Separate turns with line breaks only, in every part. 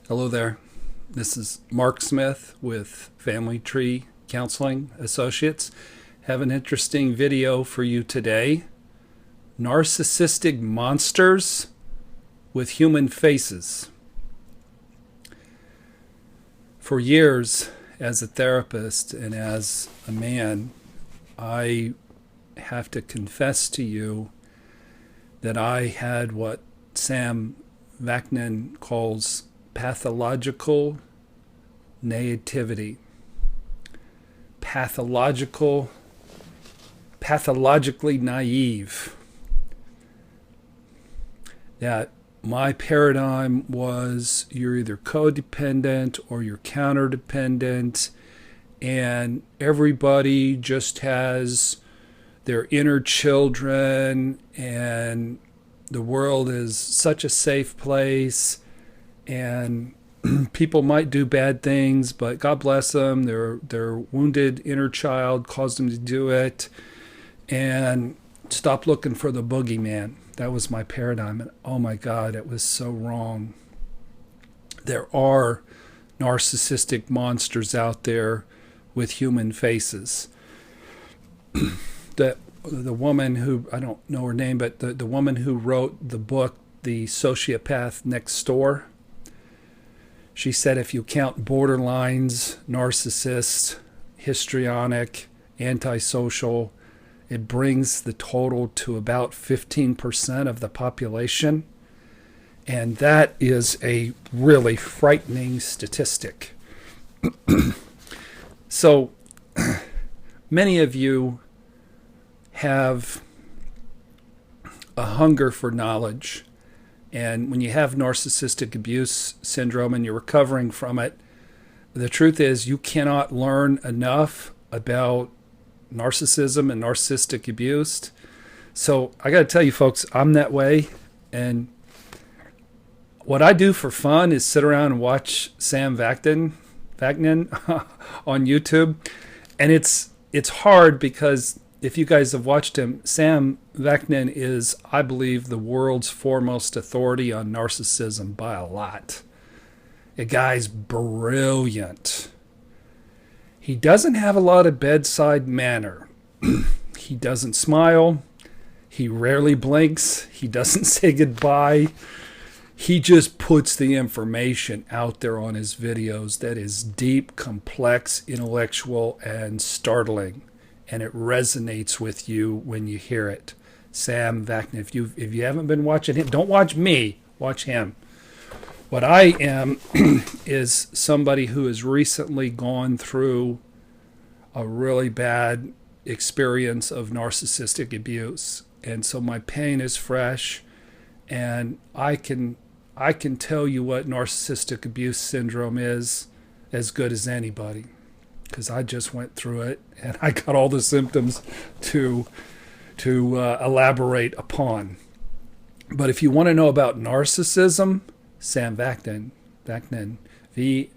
Hello there. This is Mark Smith with Family Tree Counseling Associates. Have an interesting video for you today. Narcissistic monsters with human faces. For years, as a therapist and as a man, I have to confess to you that I had what Sam Vaknin calls pathological naivety. Pathologically naive. That my paradigm was you're either codependent or you're counterdependent, and everybody just has their inner children, and the world is such a safe place, and people might do bad things, but God bless them, their wounded inner child caused them to do it, and stop looking for the boogeyman. That was my paradigm, and oh my God, it was so wrong. There are narcissistic monsters out there with human faces. The woman who, I don't know her name, but the woman who wrote the book, The Sociopath Next Door, she said if you count borderlines, narcissists, histrionic, antisocial, it brings the total to about 15% of the population. And that is a really frightening statistic. So many of you have a hunger for knowledge. And when you have narcissistic abuse syndrome and you're recovering from it, the truth is you cannot learn enough about narcissism and narcissistic abuse. So I got to tell you folks, I'm that way. And what I do for fun is sit around and watch Sam Vaknin on YouTube. And it's hard because if you guys have watched him, Sam Vaknin is, I believe, the world's foremost authority on narcissism by a lot. The guy's brilliant. He doesn't have a lot of bedside manner. He doesn't smile. He rarely blinks. He doesn't say goodbye. He just puts the information out there on his videos that is deep, complex, intellectual, and startling. And it resonates with you when you hear it. Sam Vaknin, if you haven't been watching him, don't watch me, watch him. What I am is somebody who has recently gone through a really bad experience of narcissistic abuse. And so my pain is fresh, and I can tell you what narcissistic abuse syndrome is as good as anybody, because I just went through it and I got all the symptoms to elaborate upon. But if you want to know about narcissism, Sam Vaknin, Vaknin, he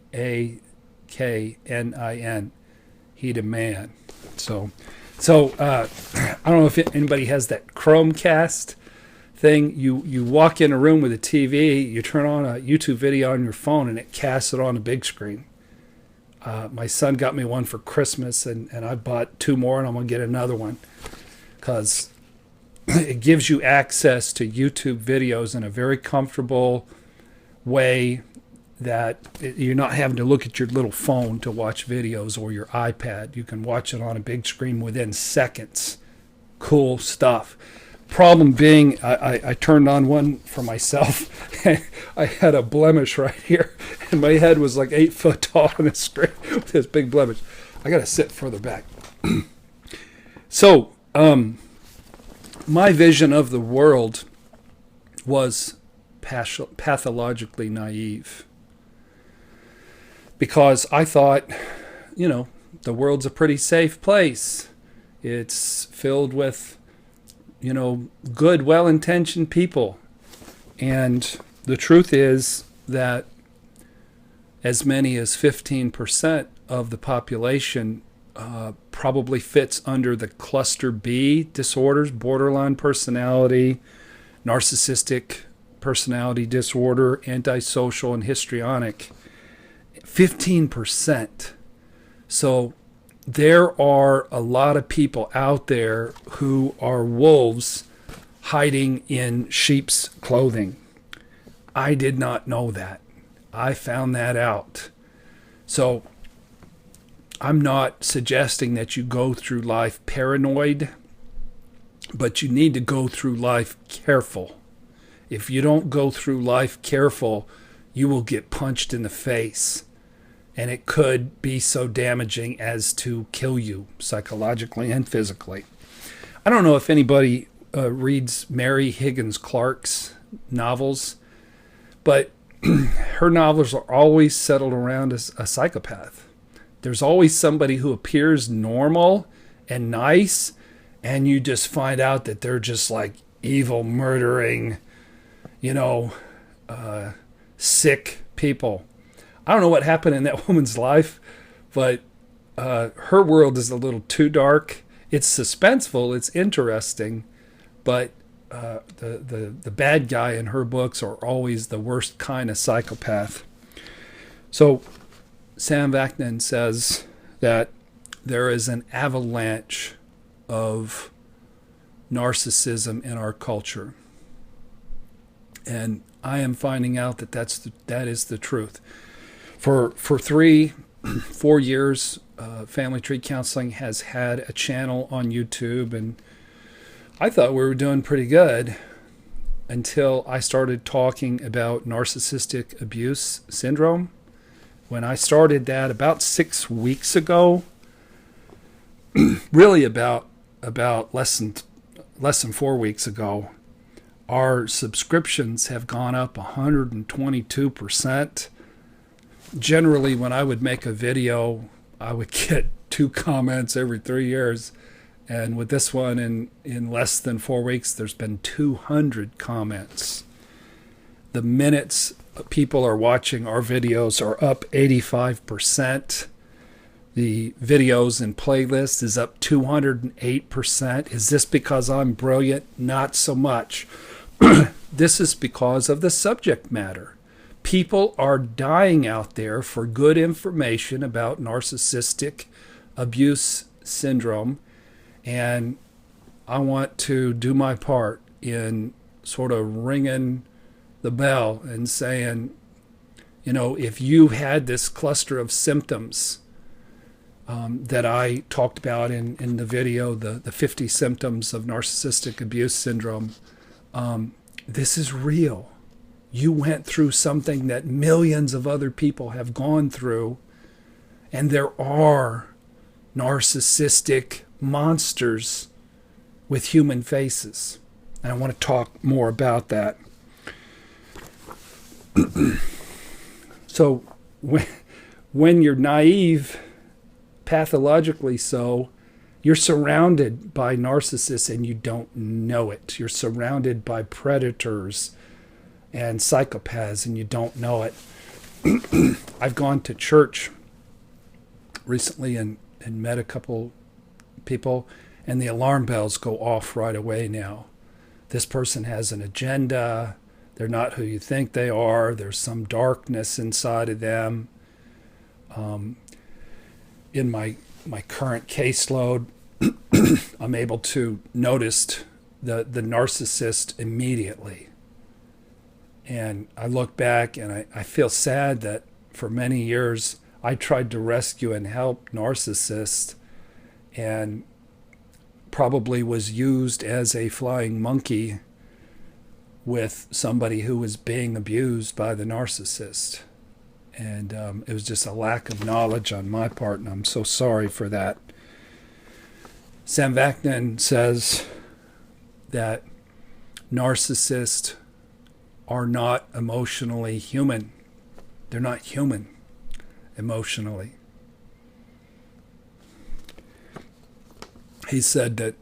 the man. So I don't know if anybody has that Chromecast thing. You walk in a room with a TV, you turn on a YouTube video on your phone, and it casts it on a big screen. My son got me one for Christmas, and I bought 2 more, and I'm going to get another one because it gives you access to YouTube videos in a very comfortable way that you're not having to look at your little phone to watch videos or your iPad. You can watch it on a big screen within seconds. Cool stuff. Problem being, I turned on one for myself, and I had a blemish right here, and my head was like 8 foot tall on the screen with this big blemish. I got to sit further back. So, my vision of the world was pathologically naive, because I thought, the world's a pretty safe place. It's filled with good, well-intentioned people. And the truth is that as many as 15% of the population probably fits under the cluster B disorders, borderline personality, narcissistic personality disorder, antisocial, and histrionic. 15%. So there are a lot of people out there who are wolves hiding in sheep's clothing. I did not know that. I found that out. So I'm not suggesting that you go through life paranoid, but you need to go through life careful. If you don't go through life careful, you will get punched in the face. And it could be so damaging as to kill you psychologically and physically. I don't know if anybody reads Mary Higgins Clark's novels, but her novels are always settled around a psychopath. There's always somebody who appears normal and nice, and you just find out that they're just like evil, murdering, sick people. I don't know what happened in that woman's life, but her world is a little too dark. It's suspenseful, it's interesting, but the bad guy in her books are always the worst kind of psychopath. So Sam Vaknin says that there is an avalanche of narcissism in our culture. And I am finding out that that is the truth. For 3-4 years, Family Tree Counseling has had a channel on YouTube, and I thought we were doing pretty good until I started talking about Narcissistic Abuse Syndrome. When I started that about 6 weeks ago, really about less than 4 weeks ago, our subscriptions have gone up 122%. Generally, when I would make a video, I would get 2 comments every 3 years. And with this one, in less than 4 weeks, there's been 200 comments. The minutes people are watching our videos are up 85%. The videos and playlists is up 208%. Is this because I'm brilliant? Not so much. This is because of the subject matter. People are dying out there for good information about narcissistic abuse syndrome, and I want to do my part in sort of ringing the bell and saying, if you had this cluster of symptoms that I talked about in the video, the 50 symptoms of narcissistic abuse syndrome, this is real. You went through something that millions of other people have gone through, and there are narcissistic monsters with human faces. And I want to talk more about that. So when you're naive, pathologically so, you're surrounded by narcissists and you don't know it. You're surrounded by predators and psychopaths and you don't know it. I've gone to church recently and met a couple people, and the alarm bells go off right away now. This person has an agenda. They're not who you think they are. There's some darkness inside of them. In my current caseload, I'm able to notice the narcissist immediately. And I look back and I feel sad that for many years I tried to rescue and help narcissists and probably was used as a flying monkey with somebody who was being abused by the narcissist. And it was just a lack of knowledge on my part, and I'm so sorry for that. Sam Vaknin says that narcissists are not emotionally human. They're not human emotionally. He said that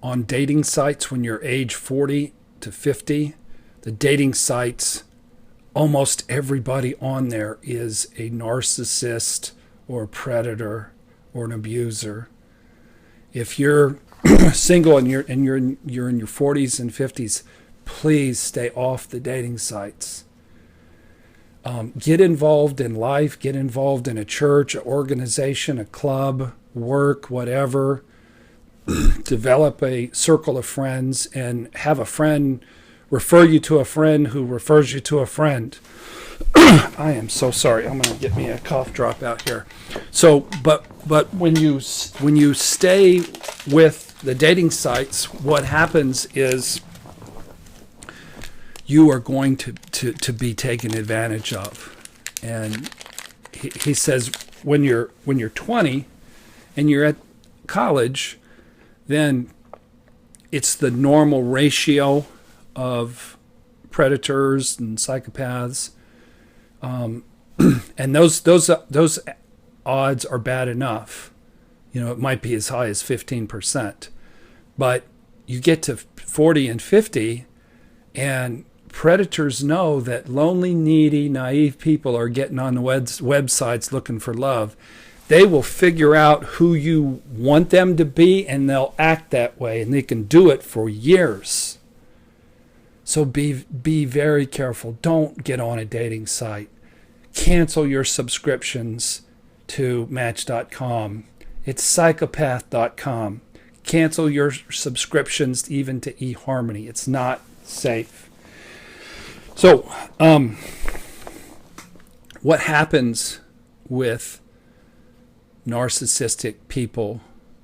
on dating sites, when you're age 40 to 50, the dating sites, almost everybody on there is a narcissist or a predator or an abuser. If you're single and you're in your 40s and 50s, please stay off the dating sites. Get involved in life, get involved in a church, an organization, a club, work, whatever. Develop a circle of friends and have a friend refer you to a friend who refers you to a friend. I am so sorry. I'm going to get me a cough drop out here. So, but when you stay with the dating sites, what happens is you are going to be taken advantage of. And he says when you're 20 and you're at college, then it's the normal ratio of predators and psychopaths. And those odds are bad enough. It might be as high as 15%. But you get to 40 and 50, and predators know that lonely, needy, naive people are getting on the websites looking for love. They will figure out who you want them to be, and they'll act that way, and they can do it for years. So be very careful. Don't get on a dating site. Cancel your subscriptions to Match.com. It's psychopath.com. Cancel your subscriptions even to eHarmony. It's not safe. So, what happens with narcissistic people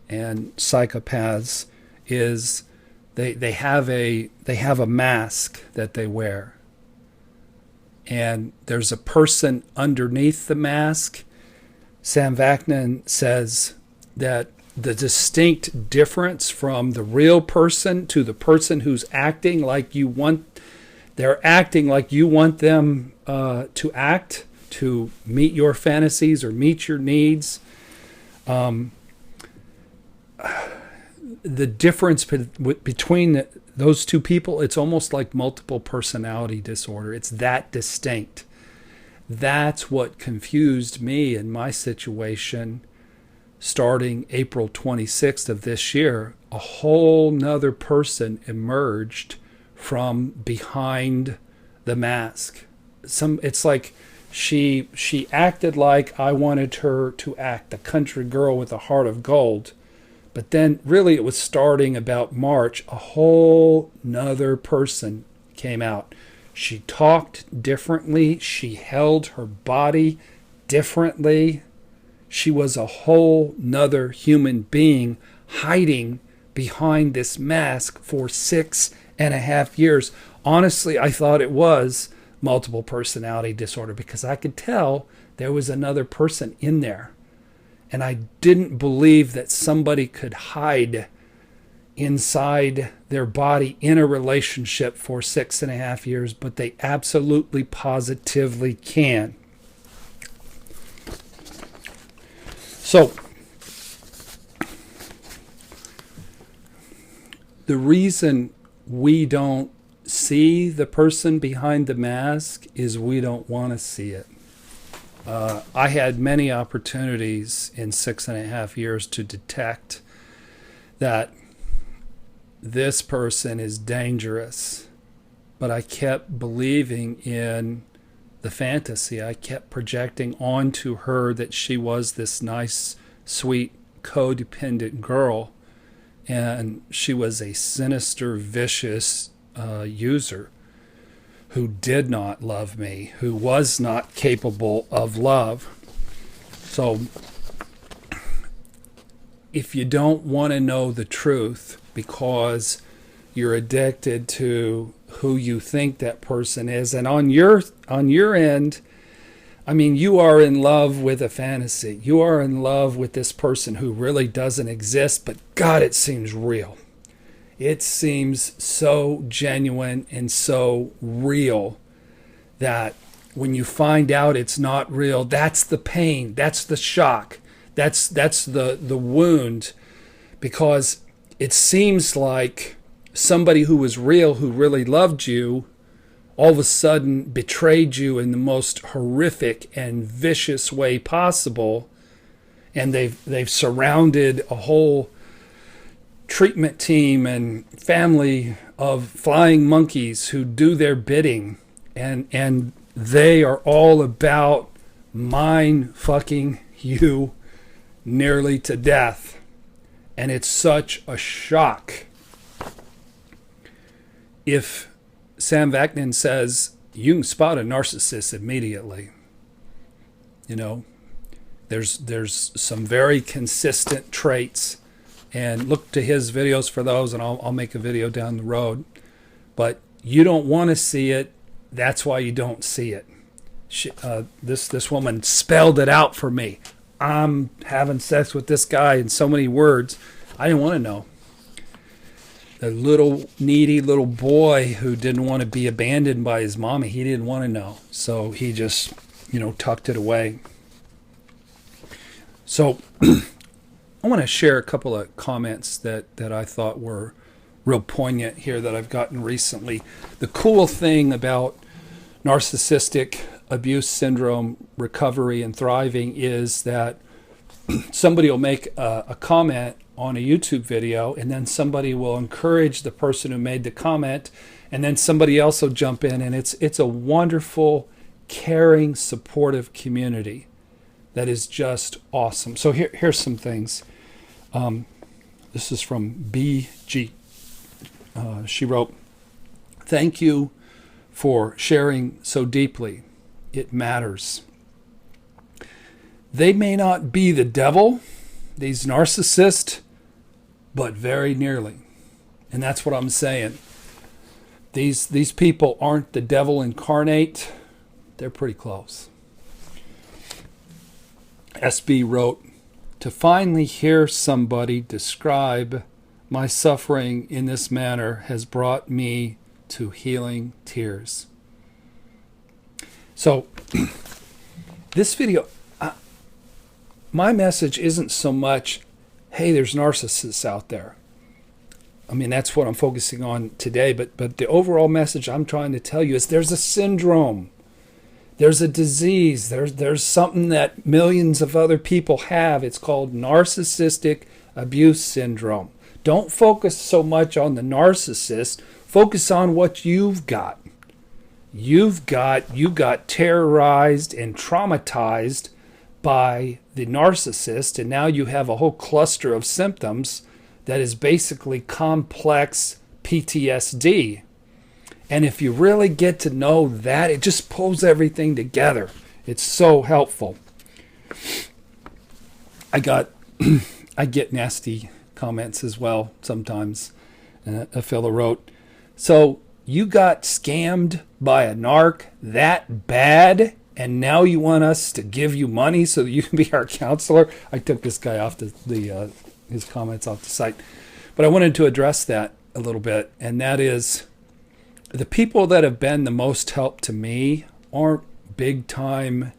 and psychopaths is they have a mask that they wear, and there's a person underneath the mask. Sam Vaknin says that the distinct difference from the real person to the person who's acting like you want, they're acting like you want them to act, to meet your fantasies or meet your needs. The difference between those two people, it's almost like multiple personality disorder. It's that distinct. That's what confused me in my situation starting April 26th of this year. A whole nother person emerged from behind the mask. It's like she acted like I wanted her to act, the country girl with a heart of gold. But then really it was starting about March, a whole nother person came out. She talked differently. She held her body differently. She was a whole nother human being hiding behind this mask for 6.5 years. Honestly, I thought it was multiple personality disorder because I could tell there was another person in there. And I didn't believe that somebody could hide inside their body in a relationship for 6.5 years, but they absolutely positively can. So, the reason we don't see the person behind the mask is we don't want to see it. I had many opportunities in 6.5 years to detect that this person is dangerous, but I kept believing in the fantasy. I kept projecting onto her that she was this nice, sweet, codependent girl, and she was a sinister, vicious user who did not love me, who was not capable of love. So if you don't want to know the truth because you're addicted to who you think that person is, and on your end, I mean, you are in love with a fantasy. You are in love with this person who really doesn't exist, but God, it seems real. It seems so genuine and so real that when you find out it's not real, that's the pain, that's the shock, that's the wound, because it seems like somebody who was real, who really loved you, all of a sudden betrayed you in the most horrific and vicious way possible, and they've surrounded a whole treatment team and family of flying monkeys who do their bidding, and they are all about mind fucking you nearly to death. And it's such a shock if Sam Vaknin says you can spot a narcissist immediately. You know, there's some very consistent traits, and look to his videos for those, and I'll make a video down the road. But you don't want to see it. That's why you don't see it. This woman spelled it out for me. I'm having sex with this guy in so many words. I didn't want to know. The little needy little boy who didn't want to be abandoned by his mommy, he didn't want to know. So he just, tucked it away. So I want to share a couple of comments that I thought were real poignant here that I've gotten recently. The cool thing about narcissistic abuse syndrome recovery and thriving is that somebody will make a comment on a YouTube video, and then somebody will encourage the person who made the comment, and then somebody else will jump in, and it's a wonderful, caring, supportive community that is just awesome. So here's some things. This is from BG. She wrote, "Thank you for sharing so deeply. It matters. They may not be the devil, these narcissists, but very nearly." And that's what I'm saying. These people aren't the devil incarnate. They're pretty close. SB wrote, "To finally hear somebody describe my suffering in this manner has brought me to healing tears." So this video, my message isn't so much, hey, there's narcissists out there. I mean, that's what I'm focusing on today. But the overall message I'm trying to tell you is there's a syndrome. There's a disease. There's something that millions of other people have. It's called Narcissistic Abuse Syndrome. Don't focus so much on the narcissist. Focus on what you've got. You got terrorized and traumatized by the narcissist, and now you have a whole cluster of symptoms that is basically complex PTSD. And if you really get to know that, it just pulls everything together. It's so helpful. I get nasty comments as well sometimes. A fellow wrote, "So you got scammed by a narc that bad, and now you want us to give you money so that you can be our counselor?" I took this guy off his comments off the site. But I wanted to address that a little bit, and that is the people that have been the most help to me aren't big-time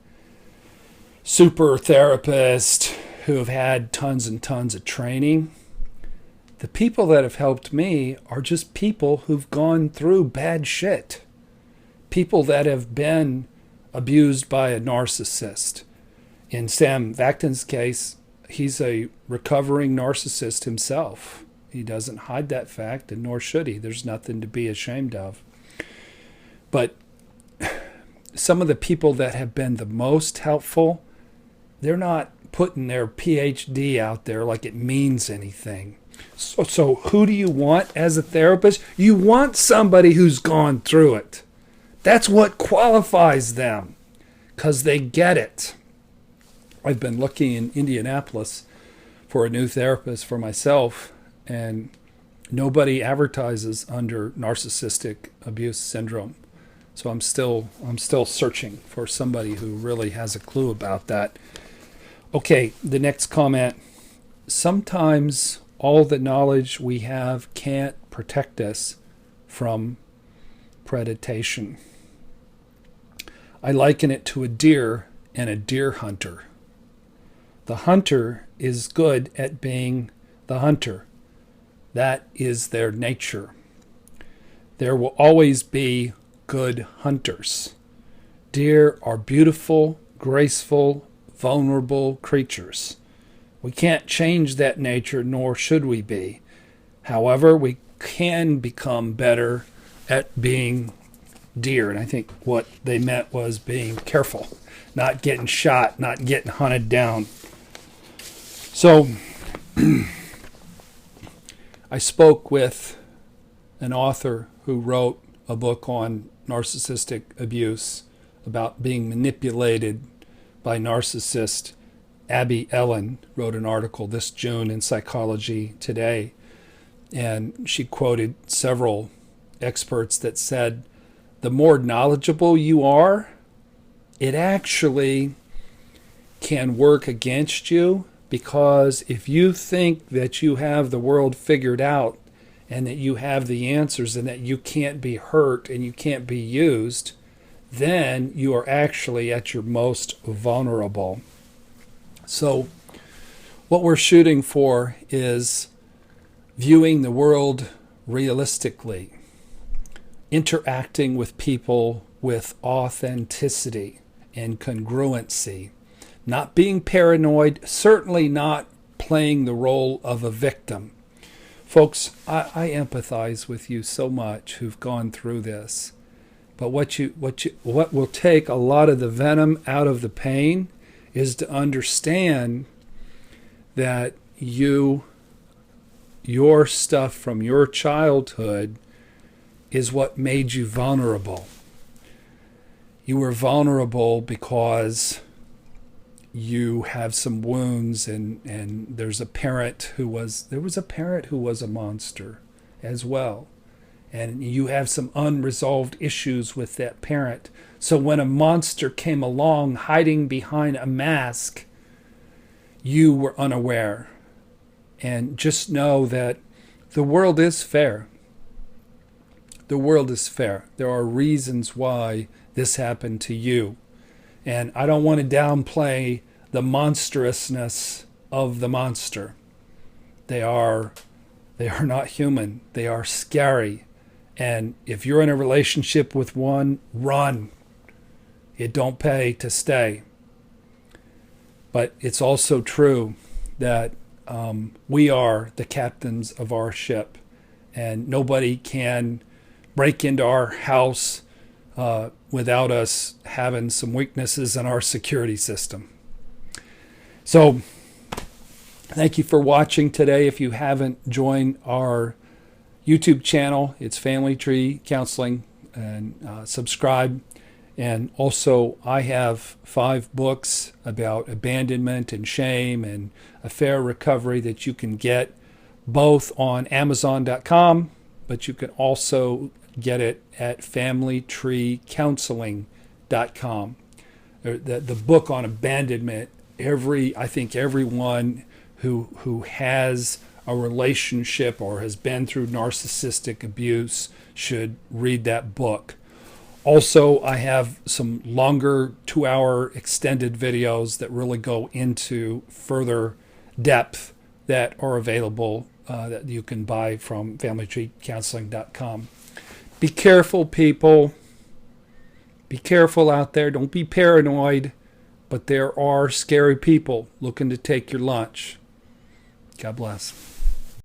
super therapists who have had tons and tons of training. The people that have helped me are just people who've gone through bad shit. People that have been abused by a narcissist. In Sam Vaknin's case, he's a recovering narcissist himself. He doesn't hide that fact, and nor should he. There's nothing to be ashamed of. But some of the people that have been the most helpful, they're not putting their PhD out there like it means anything. So who do you want as a therapist? You want somebody who's gone through it. That's what qualifies them, because they get it. I've been looking in Indianapolis for a new therapist for myself, and nobody advertises under narcissistic abuse syndrome. So I'm still searching for somebody who really has a clue about that. Okay, the next comment. Sometimes all the knowledge we have can't protect us from predation. I liken it to a deer and a deer hunter. The hunter is good at being the hunter. That is their nature. There will always be good hunters. Deer are beautiful, graceful, vulnerable creatures. We can't change that nature, nor should we be. However, we can become better at being deer. And I think what they meant was being careful, not getting shot, not getting hunted down. So I spoke with an author who wrote a book on narcissistic abuse, about being manipulated by narcissists. Abby Ellen wrote an article this June in Psychology Today, and she quoted several experts that said the more knowledgeable you are, it actually can work against you, because if you think that you have the world figured out and that you have the answers and that you can't be hurt and you can't be used, then you are actually at your most vulnerable. So what we're shooting for is viewing the world realistically, interacting with people with authenticity and congruency, not being paranoid, certainly not playing the role of a victim. Folks, I empathize with you so much who've gone through this. But what will take a lot of the venom out of the pain is to understand that your stuff from your childhood is what made you vulnerable. You were vulnerable because you have some wounds, and there's a parent who was a monster as well. And you have some unresolved issues with that parent. So when a monster came along hiding behind a mask, you were unaware. And just know that the world is fair. The world is fair. There are reasons why this happened to you. And I don't want to downplay the monstrousness of the monster. They are not human. They are scary. And if you're in a relationship with one, run. It don't pay to stay. But it's also true that we are the captains of our ship, and nobody can break into our house without us having some weaknesses in our security system. So thank you for watching today. If you haven't joined our YouTube channel, it's Family Tree Counseling, and subscribe. And also, I have 5 books about abandonment and shame and affair recovery that you can get both on Amazon.com, but you can also get it at FamilyTreeCounseling.com. The book on abandonment, I think everyone who has a relationship or has been through narcissistic abuse should read that book. Also, I have some longer 2-hour extended videos that really go into further depth that are available that you can buy from FamilyTreeCounseling.com. Be careful, people. Be careful out there. Don't be paranoid. But there are scary people looking to take your lunch. God bless.